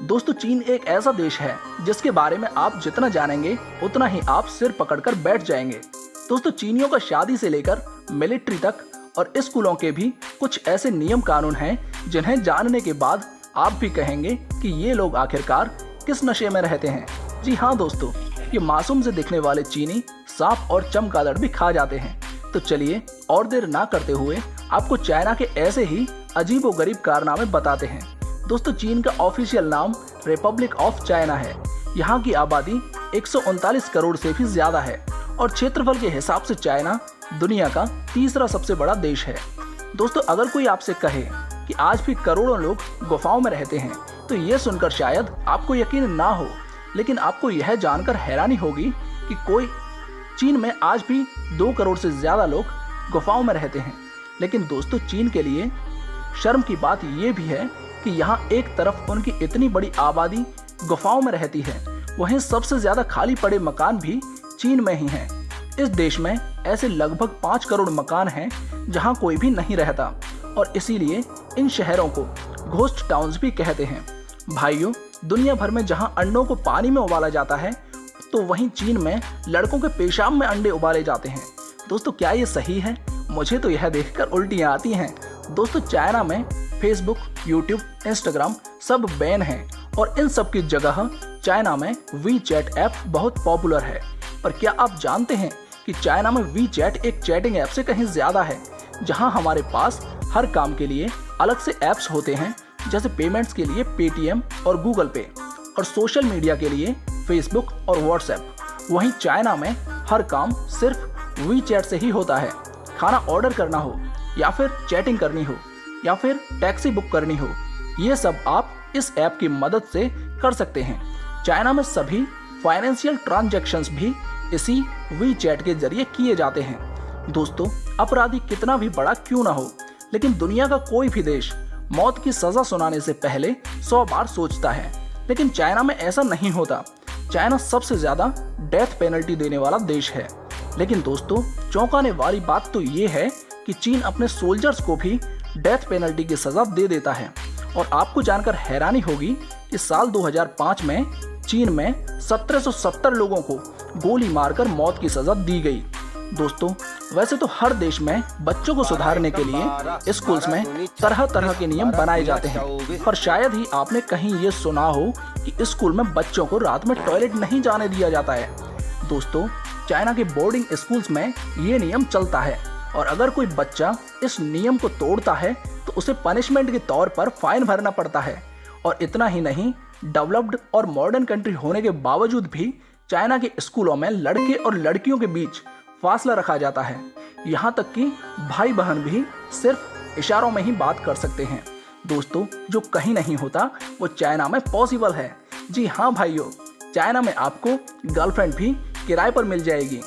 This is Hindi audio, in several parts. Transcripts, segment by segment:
दोस्तों, चीन एक ऐसा देश है जिसके बारे में आप जितना जानेंगे उतना ही आप सिर पकड़कर बैठ जाएंगे। दोस्तों, चीनियों का शादी से लेकर मिलिट्री तक और स्कूलों के भी कुछ ऐसे नियम कानून हैं जिन्हें जानने के बाद आप भी कहेंगे कि ये लोग आखिरकार किस नशे में रहते हैं। जी हाँ दोस्तों, ये मासूम से दिखने वाले चीनी सांप और चमगादड़ भी खा जाते हैं। तो चलिए और देर ना करते हुए आपको चाइना के ऐसे ही अजीबोगरीब कारनामे बताते हैं। दोस्तों, चीन का ऑफिशियल नाम रिपब्लिक ऑफ चाइना है। यहाँ की आबादी 139 करोड़ से भी ज्यादा है और क्षेत्रफल के हिसाब से चाइना दुनिया का तीसरा सबसे बड़ा देश है। दोस्तों, अगर कोई आपसे कहे कि आज भी करोड़ों लोग गुफाओं में रहते हैं तो ये सुनकर शायद आपको यकीन ना हो, लेकिन आपको यह जानकर हैरानी होगी कि चीन में आज भी 2 करोड़ से ज्यादा लोग गुफाओं में रहते हैं। लेकिन दोस्तों, चीन के लिए शर्म की बात यह भी है कि यहाँ एक तरफ उनकी इतनी बड़ी आबादी गुफाओं में रहती है, वहीं सबसे ज्यादा खाली पड़े मकान भी चीन में ही हैं। इस देश में ऐसे लगभग 5 करोड़ मकान हैं जहाँ कोई भी नहीं रहता और इसीलिए इन शहरों को घोस्ट टाउन्स भी कहते हैं। भाइयों, दुनिया भर में जहाँ अंडों को पानी में उबाला जाता है तो वहीं चीन में लड़कों के पेशाब में अंडे उबाले जाते हैं। दोस्तों, क्या ये सही है? मुझे तो यह देखकर उल्टियाँ आती हैं। दोस्तों, चाइना में फेसबुक, यूट्यूब, इंस्टाग्राम सब बैन है और इन सब की जगह चाइना में वीचैट ऐप बहुत पॉपुलर है। पर क्या आप जानते हैं कि चाइना में वीचैट एक चैटिंग ऐप से कहीं ज्यादा है, जहां हमारे पास हर काम के लिए अलग से ऐप्स होते हैं, जैसे पेमेंट्स के लिए पेटीएम और गूगल पे और सोशल मीडिया के लिए फेसबुक और व्हाट्सएप। वहीं चाइना में हर काम सिर्फ वीचैट से ही होता है। खाना ऑर्डर करना हो या फिर चैटिंग करनी हो या फिर टैक्सी बुक करनी हो, ये सब आप इस ऐप की मदद से कर सकते हैं। चाइना में सभी फाइनेंशियल ट्रांजैक्शंस भी इसी वीचैट के जरिए किए जाते हैं। दोस्तों, अपराधी कितना भी बड़ा क्यों ना हो, लेकिन दुनिया का कोई भी देश मौत की सजा सुनाने से पहले 100 बार सोचता है, लेकिन चाइना में ऐसा नहीं होता। चाइना सबसे ज्यादा डेथ पेनल्टी देने वाला देश है। लेकिन दोस्तों, चौंकाने वाली बात तो ये है कि चीन अपने सोल्जर्स को भी डेथ पेनल्टी की सजा दे देता है। और आपको जानकर हैरानी होगी कि साल 2005 में चीन में 1770 लोगों को गोली मारकर मौत की सजा दी गई। दोस्तों, वैसे तो हर देश में बच्चों को सुधारने के लिए स्कूल्स में तरह तरह के नियम बनाए जाते हैं, पर शायद ही आपने कहीं ये सुना हो कि स्कूल में बच्चों को रात में टॉयलेट नहीं जाने दिया जाता है। दोस्तों, चाइना के बोर्डिंग स्कूल्स में ये नियम चलता है और अगर कोई बच्चा इस नियम को तोड़ता है तो उसे पनिशमेंट के तौर पर फाइन भरना पड़ता है। और इतना ही नहीं, डेवलप्ड और मॉडर्न कंट्री होने के बावजूद भी चाइना के स्कूलों में लड़के और लड़कियों के बीच फासला रखा जाता है। यहाँ तक कि भाई बहन भी सिर्फ इशारों में ही बात कर सकते हैं। दोस्तों, जो कहीं नहीं होता वो चाइना में पॉसिबल है। जी हाँ भाइयों, चाइना में आपको गर्लफ्रेंड भी किराए पर मिल जाएगी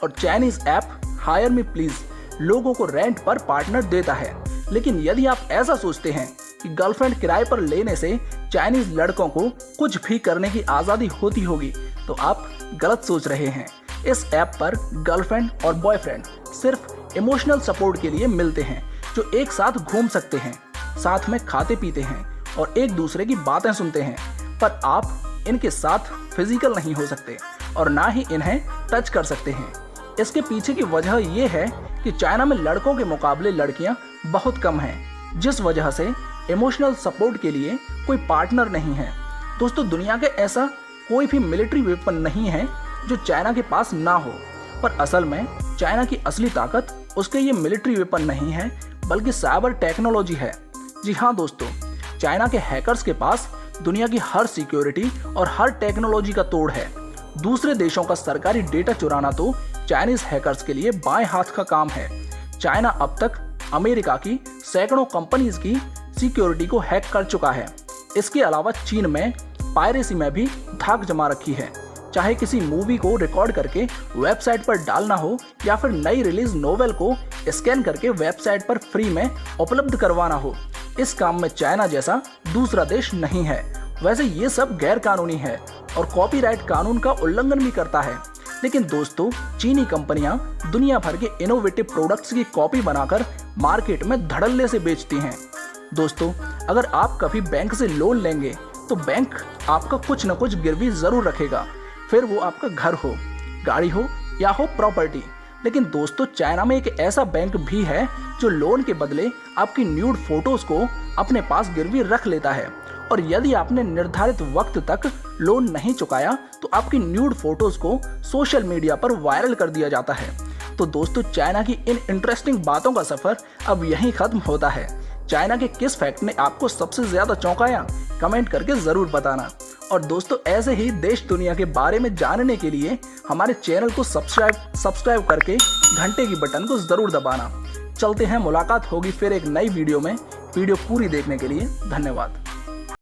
और Chinese app hire me please लोगों को रेंट पर पार्टनर देता है। लेकिन यदि आप ऐसा सोचते हैं कि गर्लफ्रेंड किराए पर लेने से चाइनीज लड़कों को कुछ भी करने की आज़ादी होती होगी तो आप गलत सोच रहे हैं। इस ऐप पर गर्लफ्रेंड और बॉयफ्रेंड सिर्फ इमोशनल सपोर्ट के लिए मिलते हैं, जो एक साथ घूम सकते हैं, साथ में खाते पीते हैं और एक दूसरे की बातें सुनते हैं, पर आप इनके साथ फिजिकल नहीं हो सकते और ना ही इन्हें टच कर सकते हैं। इसके पीछे की वजह यह है कि चाइना में लड़कों के मुकाबले लड़कियां बहुत कम हैं, जिस वजह से इमोशनल सपोर्ट के लिए कोई पार्टनर नहीं है। दोस्तों, दुनिया के ऐसा कोई भी मिलिट्री वेपन नहीं है जो चाइना के पास ना हो, पर असल में चाइना की असली ताकत उसके ये मिलिट्री वेपन नहीं है बल्कि साइबर टेक्नोलॉजी है। जी हाँ दोस्तों, चाइना के हैकर्स के पास दुनिया की हर सिक्योरिटी और हर टेक्नोलॉजी का तोड़ है। दूसरे देशों का सरकारी डेटा चुराना तो चाइनीज हैकर्स के लिए बाएं हाथ का काम है। चाइना अब तक अमेरिका की सैकड़ों कंपनीज की सिक्योरिटी को हैक कर चुका है। इसके अलावा चीन में पायरेसी में भी धाक जमा रखी है। चाहे किसी मूवी को रिकॉर्ड करके वेबसाइट पर डालना हो या फिर नई रिलीज नोवेल को स्कैन करके वेबसाइट पर फ्री में उपलब्ध करवाना हो, इस काम में चाइना जैसा दूसरा देश नहीं है। वैसे ये सब गैर कानूनी है और कॉपीराइट कानून का उल्लंघन भी करता है। लेकिन दोस्तों, चीनी कंपनियां दुनिया भर के इनोवेटिव प्रोडक्ट्स की कॉपी बनाकर मार्केट में धड़ल्ले से बेचती हैं। दोस्तों, अगर आप कभी बैंक से लोन लेंगे तो बैंक आपका कुछ न कुछ गिरवी जरूर रखेगा, फिर वो आपका घर हो, गाड़ी हो या हो प्रॉपर्टी। लेकिन दोस्तों, चाइना में एक ऐसा बैंक भी है जो लोन के बदले आपकी न्यूड फोटोज को अपने पास गिरवी रख लेता है, और यदि आपने निर्धारित वक्त तक लोन नहीं चुकाया तो आपकी न्यूड फोटोज को सोशल मीडिया पर वायरल कर दिया जाता है। तो दोस्तों, चाइना की इन इंटरेस्टिंग बातों का सफर अब यहीं खत्म होता है। चाइना के किस फैक्ट ने आपको सबसे ज्यादा चौंकाया, कमेंट करके जरूर बताना। और दोस्तों, ऐसे ही देश दुनिया के बारे में जानने के लिए हमारे चैनल को सब्सक्राइब करके घंटे की बटन को जरूर दबाना। चलते हैं, मुलाकात होगी फिर एक नई वीडियो में। वीडियो पूरी देखने के लिए धन्यवाद।